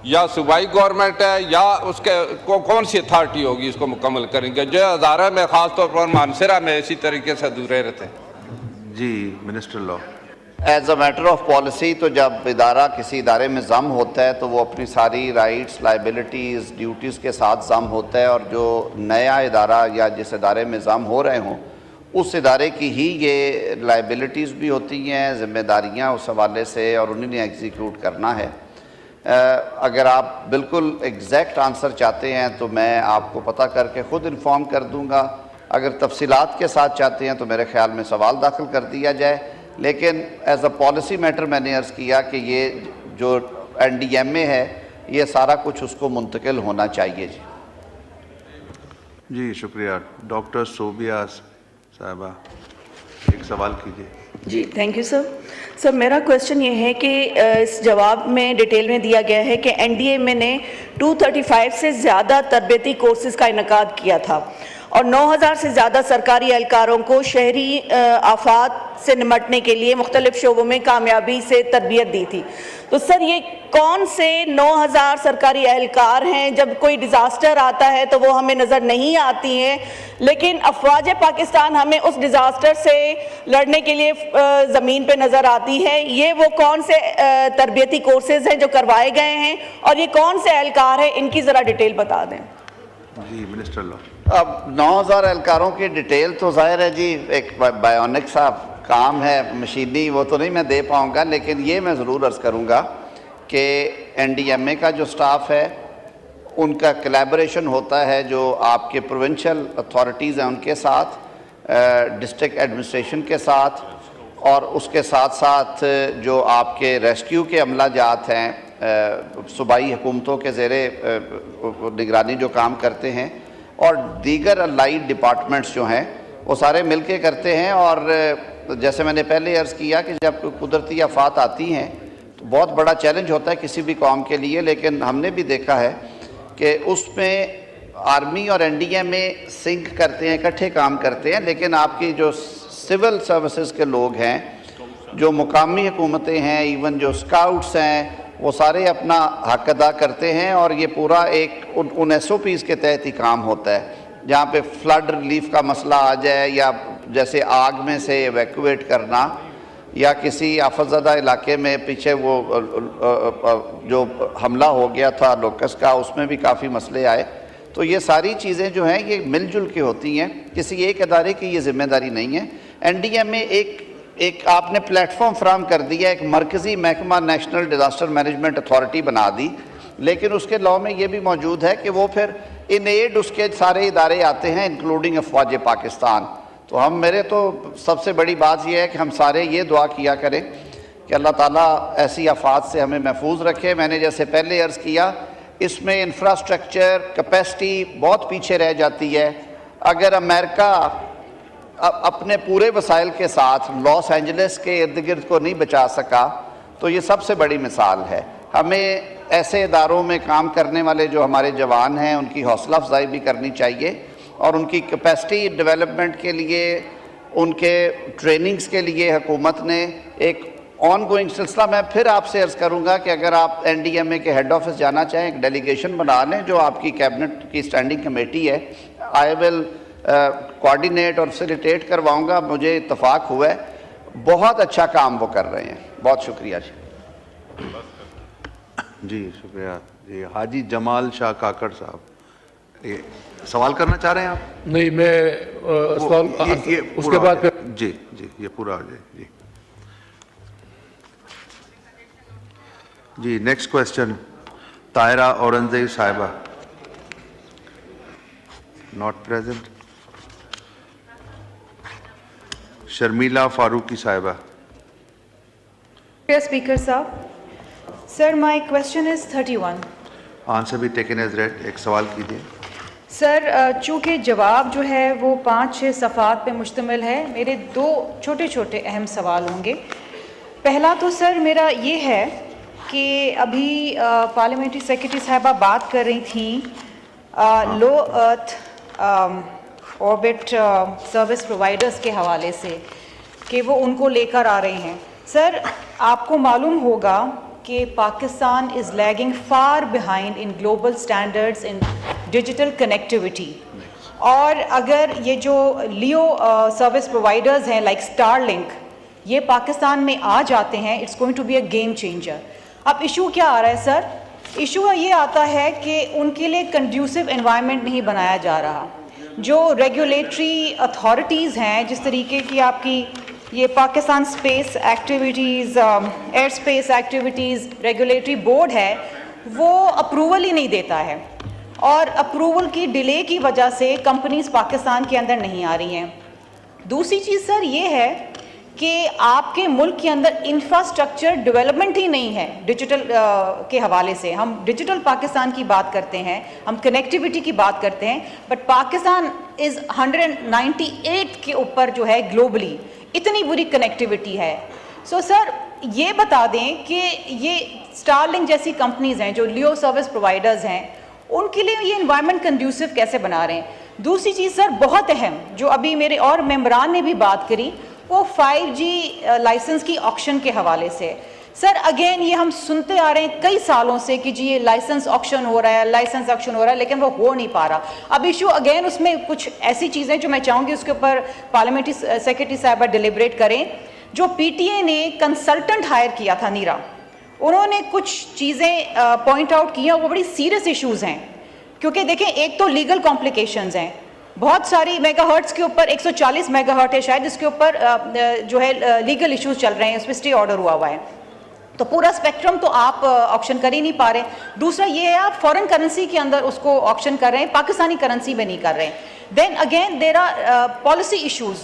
या सूबाई गवर्नमेंट है, या उसके कौन सी अथॉरिटी होगी इसको मुकम्मल करेंगे? जो हज़ारा में ख़ास तौर पर मानसरा में इसी तरीके से अधूरे रहते हैं। जी minister law. As a matter of policy, तो जब इदारा किसी इदारे में ज़म होता है तो वो अपनी सारी राइट्स, लाइबिलिटीज़, ड्यूटीज़ के साथ ज़म होता है, और जो नया इदारा या जिस इदारे में ज़म हो रहे हों उस इदारे की ही ये लाइबिलिटीज़ भी होती हैं, ज़िम्मेदारियाँ उस हवाले से, और उन्हीं ने एग्जीक्यूट करना है। अगर आप बिल्कुल एग्जैक्ट आंसर चाहते हैं तो मैं आपको पता करके ख़ुद इन्फॉर्म कर दूँगा। अगर तफसीलात के साथ चाहते हैं तो मेरे ख़्याल में सवाल दाखिल कर दिया जाए, लेकिन एज अ पॉलिसी मैटर मैंने अर्ज़ किया कि ये जो एनडीएमए है ये सारा कुछ उसको मुंतकिल होना चाहिए। जी शुक्रिया। डॉक्टर सोबिया साहिबा एक सवाल कीजिए। जी थैंक यू सर। सर मेरा क्वेश्चन ये है कि इस जवाब में डिटेल में दिया गया है कि एनडीएमए ने 235 से ज़्यादा तरबियती कोर्सेज़ का इनकाद किया था और 9000 से ज़्यादा सरकारी एहलकारों को शहरी आफात से निमटने के लिए मुख्तलिफ शोबों में कामयाबी से तरबियत दी थी। तो सर ये कौन से 9000 सरकारी एहलकार हैं? जब कोई डिज़ास्टर आता है तो वो हमें नज़र नहीं आती हैं, लेकिन अफवाज पाकिस्तान हमें उस डिज़ास्टर से लड़ने के लिए ज़मीन पे नज़र आती है। ये वो कौन से तरबियती कोर्सेज़ हैं जो करवाए गए हैं और ये कौन से एहलकार हैं, इनकी ज़रा डिटेल बता दें। जी मिनिस्टर लॉ। अब 9000 एहलकारों की डिटेल तो ज़ाहिर है जी एक बायोनिक सा काम है, मशीनी, वो तो नहीं मैं दे पाऊँगा, लेकिन ये मैं ज़रूर अर्ज़ करूँगा कि एनडीएमए का जो स्टाफ है उनका कोलैबोरेशन होता है जो आपके प्रोविंशियल अथॉरिटीज़ हैं उनके साथ, डिस्ट्रिक्ट एडमिनिस्ट्रेशन के साथ, और उसके साथ साथ जो आपके रेस्क्यू के अमला जात हैं सूबाई हुकूमतों के ज़ेरे निगरानी जो काम करते हैं, और दीगर अलाइड डिपार्टमेंट्स जो हैं वो सारे मिलके करते हैं। और जैसे मैंने पहले अर्ज़ किया कि जब कुदरती आफात आती हैं तो बहुत बड़ा चैलेंज होता है किसी भी कौम के लिए, लेकिन हमने भी देखा है कि उसमें आर्मी और एनडीएमए सिंक करते हैं, इकट्ठे काम करते हैं, लेकिन आपकी जो सिविल सर्विसेज के लोग हैं, जो मुकामी हुकूमतें हैं, इवन जो स्काउट्स हैं, वो सारे अपना हक अदा करते हैं, और ये पूरा एक उन SOPs के तहत ही काम होता है। जहाँ पे फ्लड रिलीफ का मसला आ जाए, या जैसे आग में से एवैक्यूएट करना, या किसी आफतज़दा इलाके में पीछे वो जो हमला हो गया था लोकस का, उसमें भी काफ़ी मसले आए। तो ये सारी चीज़ें जो हैं ये मिलजुल के होती हैं, किसी एक अदारे की ये जिम्मेदारी नहीं है। एनडीएमए एक आपने प्लेटफॉर्म फ्राहम कर दिया, एक मरकज़ी महकमा नेशनल डिज़ास्टर मैनेजमेंट अथॉरिटी बना दी, लेकिन उसके लॉ में ये भी मौजूद है कि वो फिर इन एड उसके सारे इदारे आते हैं इंक्लूडिंग अफवाज पाकिस्तान। तो हम मेरे तो सबसे बड़ी बात यह है कि हम सारे ये दुआ किया करें कि अल्लाह ताला ऐसी आफात से हमें महफूज रखे। मैंने जैसे पहले अर्ज़ किया, इसमें इंफ्रास्ट्रक्चर कैपेसिटी बहुत पीछे रह जाती है। अगर अमेरिका अपने पूरे वसाइल के साथ लॉस एंजलिस के इर्द गिर्द को नहीं बचा सका तो ये सबसे बड़ी मिसाल है। हमें ऐसे इदारों में काम करने वाले जो हमारे जवान हैं उनकी हौसला अफजाई भी करनी चाहिए, और उनकी कैपेसिटी डेवलपमेंट के लिए, उनके ट्रेनिंग्स के लिए हुकूमत ने एक ऑन गोइंग सिलसिला मैं फिर आपसे अर्ज़ करूँगा कि अगर आप NDMA के हेड ऑफिस जाना चाहें, एक डेलीगेशन बना लें जो आपकी कैबिनेट की स्टैंडिंग कमेटी है, आई विल कोऑर्डिनेट और फैसिलिटेट करवाऊँगा। मुझे इत्तफाक हुआ है, बहुत अच्छा काम वो कर रहे हैं। बहुत शुक्रिया जी। जी शुक्रिया जी। हाजी जमाल शाह काकड़ साहब, ये सवाल करना चाह रहे हैं आप? नहीं, मैं सवाल ये उसके बाद फिर जी जी ये पूरा हो जाए जी। जी नेक्स्ट क्वेश्चन ताहिरा औरंगजेब साहिबा, नॉट प्रेजेंट। शर्मिला फारूकी साहिबा। स्पीकर साहब, sir my question is 31। Answer भी टेकन एज रेड। एक सवाल कीजिए। सर चूँकि जवाब जो है वो 5-6 सफ़ात पे मुश्तमिल है, मेरे 2 छोटे छोटे अहम सवाल होंगे। पहला तो सर मेरा ये है कि अभी पार्लियामेंट्री सेक्रेटरी साहबा बात कर रही थी लो अर्थ ऑर्बिट सर्विस प्रोवाइडर्स के हवाले से कि वो उनको लेकर आ रहे हैं। सर आपको मालूम होगा कि Pakistan is lagging far behind in global standards in digital connectivity, और अगर ये जो लियो सर्विस प्रोवाइडर्स हैं लाइक स्टारलिंक, ये पाकिस्तान में आ जाते हैं, it's going to be a game changer. अब इशू क्या आ रहा है सर? इशू ये आता है कि उनके लिए कंड्यूसिव एनवायरनमेंट नहीं बनाया जा रहा। जो रेगुलेटरी अथॉरिटीज़ हैं, जिस तरीके की आपकी ये Pakistan space activities, air space activities regulatory board है, वो अप्रूवल ही नहीं देता है, और अप्रूवल की डिले की वजह से कंपनीज पाकिस्तान के अंदर नहीं आ रही हैं। दूसरी चीज़ सर ये है कि आपके मुल्क के अंदर इंफ्रास्ट्रक्चर डेवलपमेंट ही नहीं है डिजिटल के हवाले से। हम डिजिटल पाकिस्तान की बात करते हैं, हम कनेक्टिविटी की बात करते हैं, बट पाकिस्तान इज़ 198 के ऊपर जो है ग्लोबली, इतनी बुरी कनेक्टिविटी है। सो सर ये बता दें कि ये स्टारलिंक जैसी कंपनीज हैं जो लियो सर्विस प्रोवाइडर्स हैं, उनके लिए ये इन्वायरमेंट कंड्यूसिव कैसे बना रहे हैं। दूसरी चीज़ सर बहुत अहम, जो अभी मेरे और मेंबरान ने भी बात करी, वो 5G लाइसेंस की ऑक्शन के हवाले से। सर अगेन ये हम सुनते आ रहे हैं कई सालों से कि जी ये लाइसेंस ऑक्शन हो रहा है, लाइसेंस ऑक्शन हो रहा है, लेकिन वो हो नहीं पा रहा। अब इशू अगेन उसमें कुछ ऐसी चीज़ें जो मैं चाहूँगी उसके ऊपर पार्लियामेंट्री सेक्रेटरी साहबा डिलिब्रेट करें। जो PTA ने कंसल्टेंट हायर किया था नीरा, उन्होंने कुछ चीज़ें पॉइंट आउट किया, वो बड़ी सीरियस इशूज़ हैं। क्योंकि देखें, एक तो लीगल कॉम्प्लिकेशंस हैं, बहुत सारी मेगाहर्ट्ज के ऊपर 140 मेगाहर्ट है शायद, जिसके ऊपर जो है लीगल इश्यूज चल रहे हैं, उस पर स्टे ऑर्डर हुआ है। तो पूरा स्पेक्ट्रम तो आप ऑक्शन कर ही नहीं पा रहे। दूसरा ये है आप फॉरेन करेंसी के अंदर उसको ऑक्शन कर रहे हैं, पाकिस्तानी करेंसी में नहीं कर रहे हैं। Then again there are policy issues.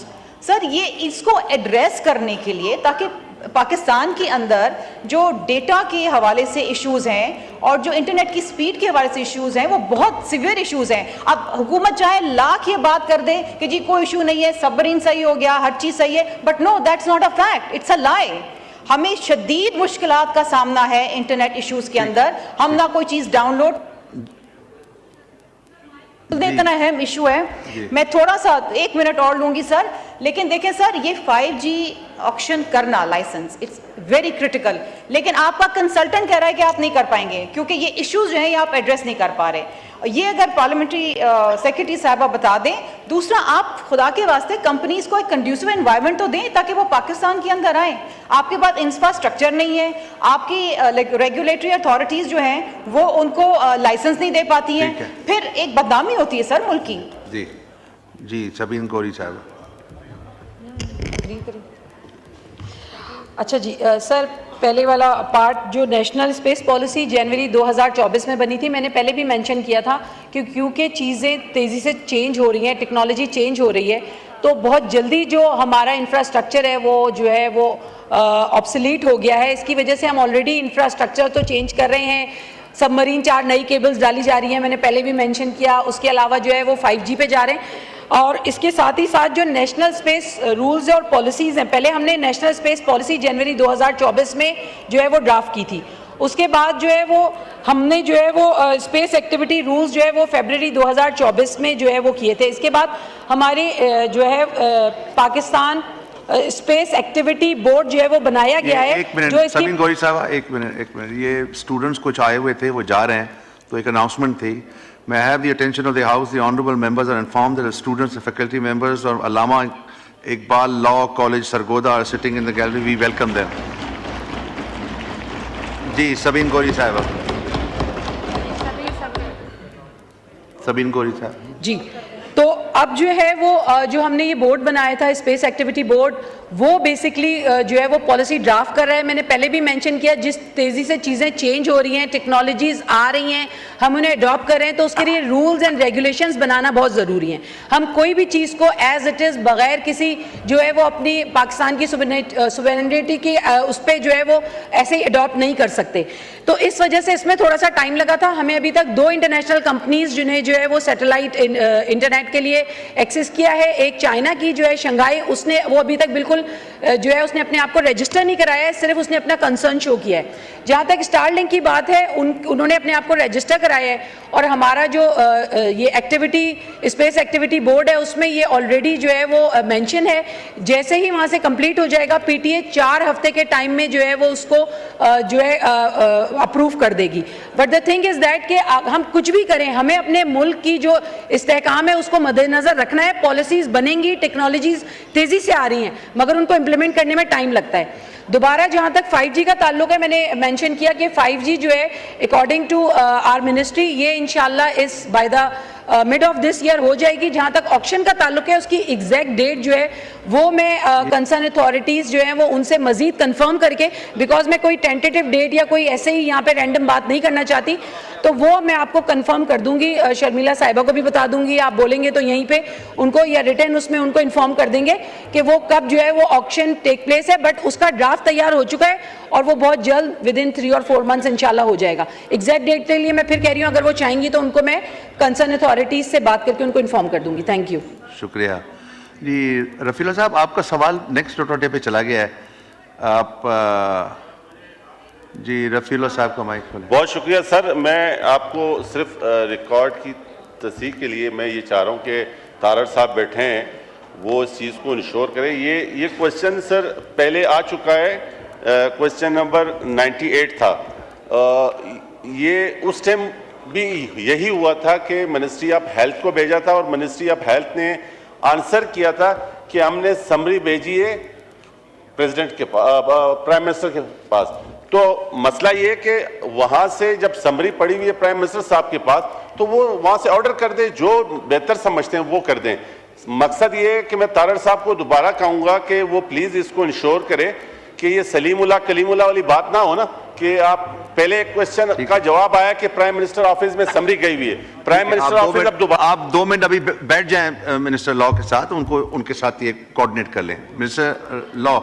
Sir ये इसको एड्रेस करने के लिए, ताकि पाकिस्तान के अंदर जो डेटा के हवाले से इश्यूज हैं और जो इंटरनेट की स्पीड के हवाले से इश्यूज हैं, वो बहुत सिवियर इश्यूज हैं। अब हुकूमत चाहे लाख ये बात कर दे कि जी कोई इशू नहीं है, सबमरीन सही हो गया, हर चीज़ सही है, but no, that's not a fact, it's a lie. हमें शदीद मुश्किलात का सामना है इंटरनेट इश्यूज के अंदर। हम ना कोई चीज़ डाउनलोड, इतना अहम इशू है। मैं थोड़ा सा 1 मिनट और लूंगी सर, लेकिन देखें सर, ये 5G ऑक्शन करना लाइसेंस, इट्स वेरी क्रिटिकल, लेकिन आपका कंसल्टेंट कह रहा है कि आप नहीं कर पाएंगे क्योंकि ये इश्यूज जो हैं ये आप एड्रेस नहीं कर पा रहे। ये अगर पार्लियामेंट्री सेक्रेटरी साहबा बता दें। दूसरा, आप खुदा के वास्ते कंपनीज को एक कंड्यूसिव एनवायरनमेंट तो दें ताकि वो पाकिस्तान के अंदर आए। आपके पास इंफ्रास्ट्रक्चर नहीं है, आपकी रेगुलेटरी अथॉरिटीज जो हैं वो उनको लाइसेंस नहीं दे पाती हैं, फिर एक बदनामी होती है सर मुल्क की। जी जी सबीन कोरी साहब। अच्छा जी, सर पहले वाला पार्ट जो नेशनल स्पेस पॉलिसी जनवरी 2024 में बनी थी, मैंने पहले भी मेंशन किया था कि क्योंकि चीज़ें तेज़ी से चेंज हो रही हैं, टेक्नोलॉजी चेंज हो रही है, तो बहुत जल्दी जो हमारा इंफ्रास्ट्रक्चर है वो जो है वो ऑब्सोलीट हो गया है। इसकी वजह से हम ऑलरेडी इंफ्रास्ट्रक्चर तो चेंज कर रहे हैं। सबमरीन 4 नई केबल्स डाली जा रही हैं, मैंने पहले भी मेंशन किया। उसके अलावा जो है वो 5G पे जा रहे हैं, और इसके साथ ही साथ जो नेशनल स्पेस रूल्स और पॉलिसीज़ हैं, पहले हमने नेशनल स्पेस पॉलिसी जनवरी 2024 में जो है वो ड्राफ्ट की थी। उसके बाद जो है वो हमने जो है वो स्पेस एक्टिविटी रूल्स जो है वो फरवरी 2024 में जो है वो किए थे। इसके बाद हमारे जो है पाकिस्तान स्पेस एक्टिविटी बोर्ड जो है वो बनाया गया है। एक मिनट जो इसकी सबीन गौरी साहब, एक मिनट, ये स्टूडेंट्स कुछ आए हुए थे, वो जा रहे हैं, तो एक अनाउंसमेंट थी। May I have the attention of the House? The honourable members are informed that the students and faculty members of Allama Iqbal Law College, Sargodha are sitting in the gallery. We welcome them. जी, सबीन गौरी साहब। सबीन गौरी साहब। जी, तो अब जो है वो जो हमने ये बोर्ड बनाया था स्पेस एक्टिविटी बोर्ड, वो बेसिकली जो है वो पॉलिसी ड्राफ्ट कर रहा है। मैंने पहले भी मेंशन किया, जिस तेज़ी से चीज़ें चेंज हो रही हैं, टेक्नोलॉजीज़ आ रही हैं, हम उन्हें अडॉप्ट कर रहे हैं, तो उसके लिए रूल्स एंड रेगुलेशंस बनाना बहुत ज़रूरी है। हम कोई भी चीज़ को एज इट इज़ बगैर किसी जो है वो अपनी पाकिस्तान की सुवेरेनिटी की उस पर जो है वो ऐसे ही अडॉप्ट नहीं कर सकते। तो इस वजह से इसमें थोड़ा सा टाइम लगा था। हमें अभी तक 2 इंटरनेशनल कंपनीज जिन्हें जो है वो सैटेलाइट इंटरनेट के लिए एक्सेस किया है। एक चाइना की जो है शंघाई, उसने वो अभी तक बिल्कुल जो है उसने अपने आप को रजिस्टर नहीं कराया है, सिर्फ उसने अपना कंसर्न शो किया है। जहाँ तक स्टारलिंक की बात है, उन्होंने अपने आप को रजिस्टर कराया है, और हमारा जो ये एक्टिविटी स्पेस एक्टिविटी बोर्ड है उसमें ये ऑलरेडी जो है वो मेंशन है। जैसे ही वहाँ से कंप्लीट हो जाएगा, पीटीए 4 हफ्ते के टाइम में जो है वो उसको जो है अप्रूव कर देगी। But the thing is that कि हम कुछ भी करें, हमें अपने मुल्क की जो इस्तेहकाम है उसको मद्देनजर रखना है। पॉलिसीज बनेंगी, टेक्नोलॉजीज तेजी से आ रही हैं, मगर उनको इम्प्लीमेंट करने में टाइम लगता है। दोबारा जहां तक 5G का ताल्लुक है, मैंने मेंशन किया कि 5G जो है अकॉर्डिंग टू आवर मिनिस्ट्री ये इंशाल्लाह इस by the mid of this year हो जाएगी। जहां तक ऑक्शन का ताल्लुक है, उसकी एग्जैक्ट डेट जो है वो मैं कंसर्न अथॉरिटीज़ जो हैं वो उनसे मजीद कंफर्म करके, बिकॉज मैं कोई टेंटेटिव डेट या कोई ऐसे ही यहाँ पे रैंडम बात नहीं करना चाहती, तो वो मैं आपको कंफर्म कर दूंगी। शर्मिला साहिबा को भी बता दूंगी, आप बोलेंगे तो यहीं पे उनको या रिटर्न उसमें उनको इन्फॉर्म कर देंगे कि वो कब जो है वो ऑक्शन टेक प्लेस है। बट उसका ड्राफ्ट तैयार हो चुका है और वो बहुत जल्द विद इन 3 और 4 मंथ्स इंशाल्लाह हो जाएगा। एग्जैक्ट डेट के लिए मैं फिर कह रही हूँ, अगर वो चाहेंगी तो उनको मैं कंसर्न अथॉरिटीज से बात करके उनको इन्फॉर्म कर दूंगी। Thank you. शुक्रिया जी। रफीला साहब, आपका सवाल नेक्स्ट रोटेटे पे चला गया है। आप जी रफीला साहब का माइक खोलें। बहुत शुक्रिया सर। मैं आपको सिर्फ रिकॉर्ड की तस्दीक के लिए मैं ये चाह रहा हूँ कि तारड़ साहब बैठे हैं, वो इस चीज़ को इंश्योर करें। ये क्वेश्चन सर पहले आ चुका है, क्वेश्चन नंबर 98 था। ये उस टाइम भी यही हुआ था कि मिनिस्ट्री ऑफ हेल्थ को भेजा था और मिनिस्ट्री ऑफ हेल्थ ने आंसर किया था कि हमने समरी भेजी है प्रेसिडेंट के पास, प्राइम मिनिस्टर के पास। तो मसला ये है कि वहां से जब समरी पड़ी हुई है प्राइम मिनिस्टर साहब के पास, तो वो वहां से ऑर्डर कर दें, जो बेहतर समझते हैं वो कर दें। मकसद ये है कि मैं तारड़ साहब को दोबारा कहूंगा कि वो प्लीज इसको इंश्योर करें कि ये सलीमुल्लाह कलीमुल्लाह वाली बात ना हो ना, कि आप पहले एक क्वेश्चन का जवाब आया कि प्राइम मिनिस्टर ऑफिस में समरी गई हुई है, प्राइम मिनिस्टर ऑफिस अब दोबारा। आप 2 मिनट अभी बैठ जाएं मिनिस्टर लॉ के साथ, उनको उनके साथ ये कोऑर्डिनेट कर लें। मिनिस्टर लॉ,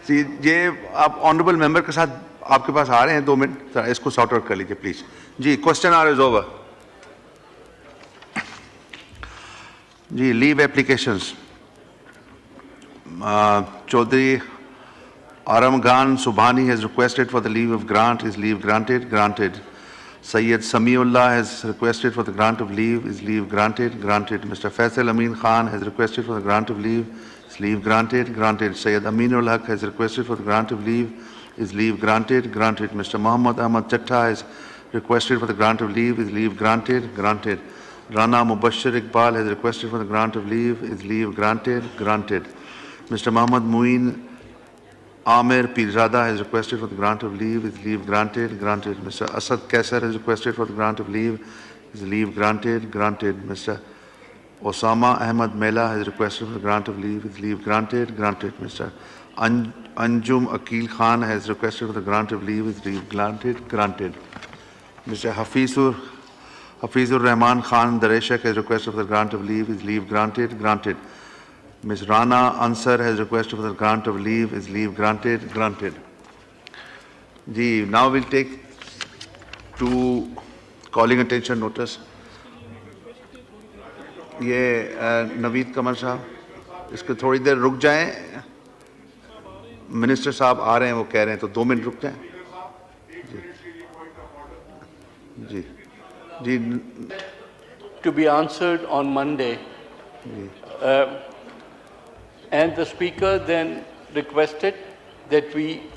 ये आप ऑनरेबल मेंबर के साथ आपके पास आ रहे हैं, 2 मिनट इसको सॉर्ट आउट कर लीजिए प्लीज। जी, क्वेश्चन आवर इज ओवर। जी, leave applications. Chaudhry Aramgan Subhani has requested for the leave of grant. Is leave granted? Granted. Sayyid Samiullah has requested for the grant of leave. Is leave granted? Granted. Mr. Faisal Amin Khan has requested for the grant of leave. Is leave granted? Granted. Sayyid Aminul Haq has requested for the grant of leave. Is leave granted? Granted. Mr. Muhammad Ahmad Chatta has requested for the grant of leave. Is leave granted? Granted. Rana Mubashir Iqbal has requested for the grant of leave. Is leave granted? Granted. Mr. Muhammad Muin Amir Pirzada has requested for the grant of leave. Is leave granted? Granted. Mr. Asad Kaisar has requested for the grant of leave. Is leave granted? Granted. Mr. Osama Ahmad Mela has requested for the grant of leave. Is leave granted? Granted. Mr. Anjum Akil Khan has requested for the grant of leave. Is leave granted? Granted. Mr. Hafizur Rahman Khan Dareshak has requested for the grant of leave. Is leave granted? Granted. Ms. Rana Ansar has requested for the grant of leave. Is leave granted? Granted. Ji, now we'll take to calling attention notice. ये नवीद कमर साहब, इसको थोड़ी देर रुक जाएं। Minister साहब आ रहे हैं, वो कह रहे हैं, तो 2 मिनट रुक जाएं। जी जी जी। To be answered on Monday. and the speaker then requested that we